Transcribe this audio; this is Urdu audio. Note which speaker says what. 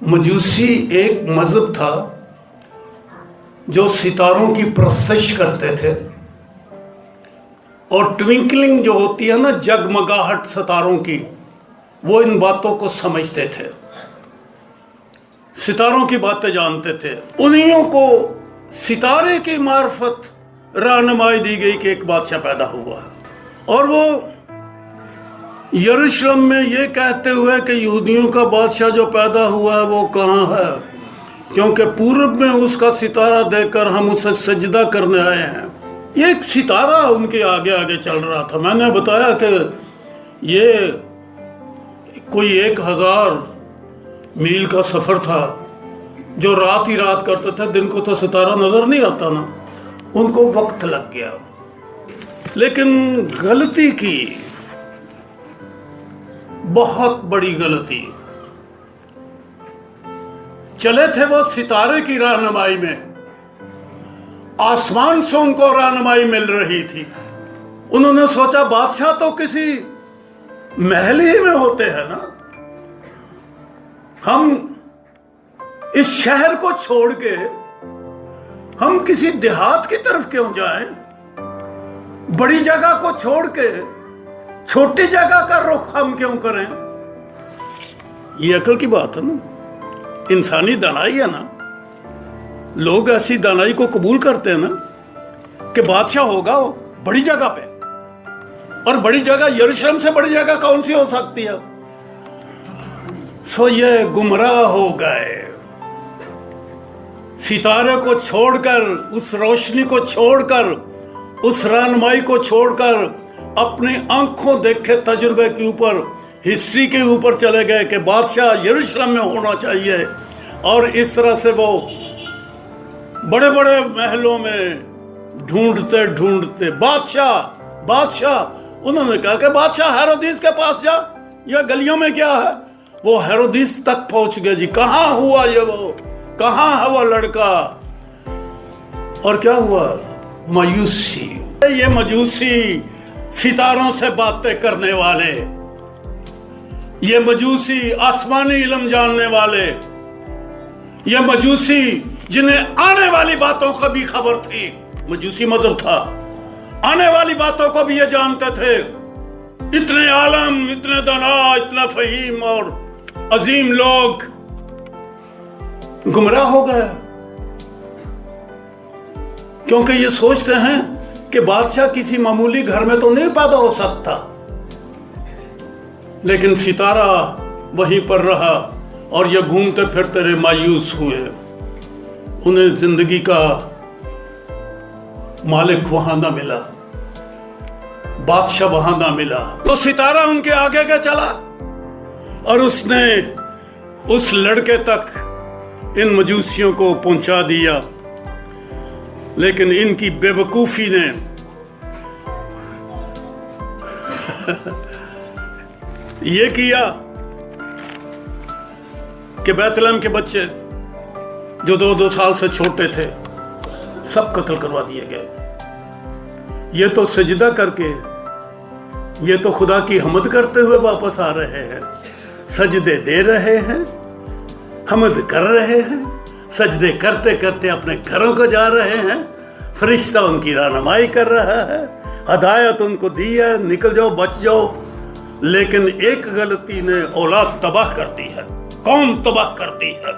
Speaker 1: مجوسی ایک مذہب تھا جو ستاروں کی پرستش کرتے تھے، اور ٹوینکلنگ جو ہوتی ہے نا، جگمگاہٹ ستاروں کی، وہ ان باتوں کو سمجھتے تھے، ستاروں کی باتیں جانتے تھے۔ انہیوں کو ستارے کی معرفت رہنمائی دی گئی کہ ایک بادشاہ پیدا ہوا ہے، اور وہ یروشلم میں یہ کہتے ہوئے کہ یہودیوں کا بادشاہ جو پیدا ہوا ہے وہ کہاں ہے، کیونکہ پورب میں اس کا ستارہ دیکھ کر ہم اسے سجدہ کرنے آئے ہیں۔ یہ ایک ستارہ ان کے آگے آگے چل رہا تھا۔ میں نے بتایا کہ یہ کوئی 1000 میل کا سفر تھا جو رات ہی رات کرتے تھے، دن کو تو ستارہ نظر نہیں آتا نا۔ ان کو وقت لگ گیا، لیکن غلطی کی، بہت بڑی غلطی۔ چلے تھے وہ ستارے کی رہنمائی میں، آسمان سے ان کو رہنمائی مل رہی تھی۔ انہوں نے سوچا بادشاہ تو کسی محل ہی میں ہوتے ہیں نا، ہم اس شہر کو چھوڑ کے ہم کسی دیہات کی طرف کیوں جائیں، بڑی جگہ کو چھوڑ کے چھوٹی جگہ کا رخ ہم کیوں کریں؟ یہ عقل کی بات ہے نا، انسانی دانائی ہے نا۔ لوگ ایسی دانائی کو قبول کرتے ہیں نا کہ بادشاہ ہوگا وہ بڑی جگہ پہ، اور بڑی جگہ یروشلم سے بڑی جگہ کون سی ہو سکتی ہے؟ سو یہ گمراہ ہو گئے، ستارے کو چھوڑ کر، اس روشنی کو چھوڑ کر، اس رہنمائی کو چھوڑ کر اپنی آنکھوں دیکھے تجربے کے اوپر، ہسٹری کے اوپر چلے گئے کہ بادشاہ یروشلم میں ہونا چاہیے، اور اس طرح سے وہ بڑے بڑے محلوں میں ڈھونڈتے ڈھونڈتے بادشاہ انہوں نے کہا کہ بادشاہ ہیرودیس کے پاس جا، یہ گلیوں میں کیا ہے؟ وہ ہیرودیس تک پہنچ گئے۔ جی کہاں ہوا یہ، وہ کہاں ہے وہ لڑکا؟ اور کیا ہوا؟ مایوسی۔ یہ مجوسی ستاروں سے باتیں کرنے والے، یہ مجوسی آسمانی علم جاننے والے، یہ مجوسی جنہیں آنے والی باتوں کا بھی خبر تھی، مجوسی مذہب تھا، آنے والی باتوں کو بھی یہ جانتے تھے۔ اتنے عالم، اتنے دانا، اتنا فہیم اور عظیم لوگ گمراہ ہو گئے، کیونکہ یہ سوچتے ہیں کہ بادشاہ کسی معمولی گھر میں تو نہیں پیدا ہو سکتا، لیکن ستارہ وہیں پر رہا، اور یہ گھومتے پھرتے رہے، مایوس ہوئے۔ انہیں زندگی کا مالک وہاں نہ ملا، بادشاہ وہاں نہ ملا، تو ستارہ ان کے آگے کے چلا، اور اس نے اس لڑکے تک ان مجوسیوں کو پہنچا دیا۔ لیکن ان کی بے وقوفی نے یہ کیا کہ بیت لحم کے بچے جو 2 سال سے چھوٹے تھے سب قتل کروا دیے گئے۔ یہ تو سجدہ کر کے، یہ تو خدا کی حمد کرتے ہوئے واپس آ رہے ہیں، سجدے دے رہے ہیں، حمد کر رہے ہیں، سجدے کرتے کرتے اپنے گھروں کو جا رہے ہیں، فرشتہ ان کی رہنمائی کر رہا ہے، ہدایت ان کو دی ہے، نکل جاؤ، بچ جاؤ۔ لیکن ایک غلطی نے اولاد تباہ کر دی ہے، قوم تباہ کر دی ہے۔